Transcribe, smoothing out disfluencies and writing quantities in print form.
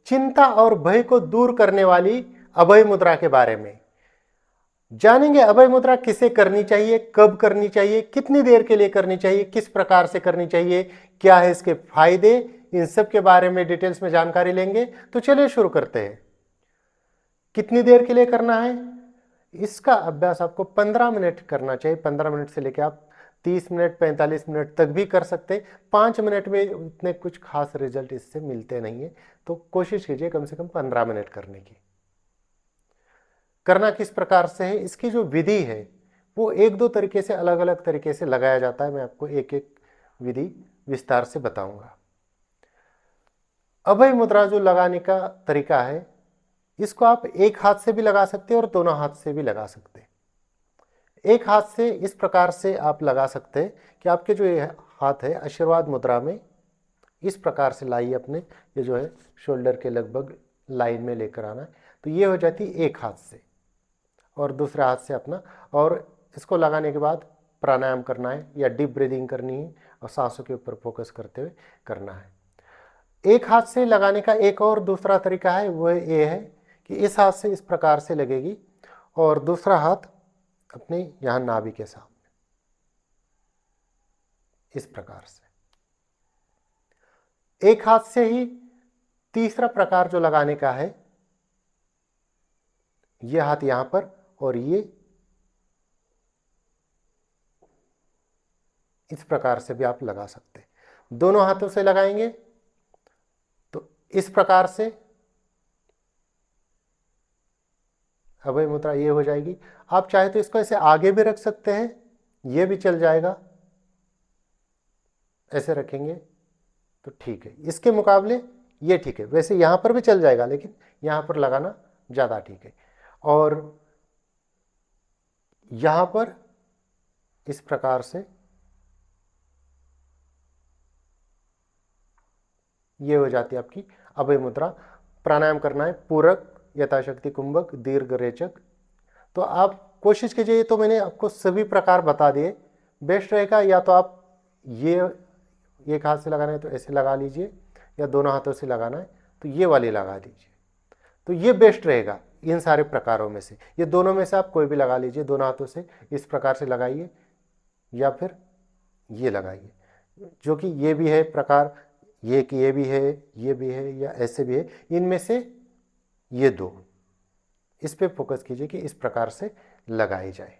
चिंता और भय को दूर करने वाली अभय मुद्रा के बारे में जानेंगे। अभय मुद्रा किसे करनी चाहिए, कब करनी चाहिए, कितनी देर के लिए करनी चाहिए, किस प्रकार से करनी चाहिए, क्या है इसके फायदे, इन सब के बारे में डिटेल्स में जानकारी लेंगे। तो चलिए शुरू करते हैं। कितनी देर के लिए करना है, इसका अभ्यास आपको 15 मिनट करना चाहिए। 15 मिनट से लेकर आप 30 मिनट 45 मिनट तक भी कर सकते। 5 मिनट में इतने कुछ खास रिजल्ट इससे मिलते नहीं है, तो कोशिश कीजिए कम से कम 15 मिनट करने की। करना किस प्रकार से है, इसकी जो विधि है वो एक दो तरीके से, अलग अलग तरीके से लगाया जाता है। मैं आपको एक एक विधि विस्तार से बताऊंगा। अभय मुद्रा जो लगाने का तरीका है, इसको आप एक हाथ से भी लगा सकते हैं और दोनों हाथ से भी लगा सकते हैं। एक हाथ से इस प्रकार से आप लगा सकते हैं कि आपके जो ये हाथ है आशीर्वाद मुद्रा में इस प्रकार से लाइए अपने, ये जो है शोल्डर के लगभग लाइन में लेकर आना है। तो ये हो जाती है एक हाथ से, और दूसरे हाथ से अपना, और इसको लगाने के बाद प्राणायाम करना है या डीप ब्रीदिंग करनी है और सांसों के ऊपर फोकस करते हुए करना है। एक हाथ से लगाने का एक और दूसरा तरीका है, वह ये है कि इस हाथ से इस प्रकार से लगेगी और दूसरा हाथ अपने यहाँ नाभि के सामने इस प्रकार से। एक हाथ से ही तीसरा प्रकार जो लगाने का है, ये हाथ यहां पर और ये इस प्रकार से भी आप लगा सकते हैं। दोनों हाथों से लगाएंगे तो इस प्रकार से अभय मुद्रा ये हो जाएगी। आप चाहे तो इसको ऐसे आगे भी रख सकते हैं, ये भी चल जाएगा। ऐसे रखेंगे तो ठीक है, इसके मुकाबले ये ठीक है। वैसे यहां पर भी चल जाएगा, लेकिन यहां पर लगाना ज़्यादा ठीक है। और यहां पर इस प्रकार से ये हो जाती है आपकी अभय मुद्रा। प्राणायाम करना है पूरक, यथाशक्ति कुंभक, दीर्घ रेचक। तो आप कोशिश कीजिए, तो मैंने आपको सभी प्रकार बता दिए। बेस्ट रहेगा या तो आप ये एक हाथ से लगाना है तो ऐसे लगा लीजिए, या दोनों हाथों से लगाना है तो ये वाली लगा लीजिए। तो ये बेस्ट रहेगा इन सारे प्रकारों में से। ये दोनों में से आप कोई भी लगा लीजिए, दोनों हाथों से इस प्रकार से लगाइए या फिर ये लगाइए, जो कि ये भी है प्रकार, ये कि ये भी है, ये भी है, या ऐसे भी है। इनमें से ये दो, इस पे फोकस कीजिए कि इस प्रकार से लगाई जाए।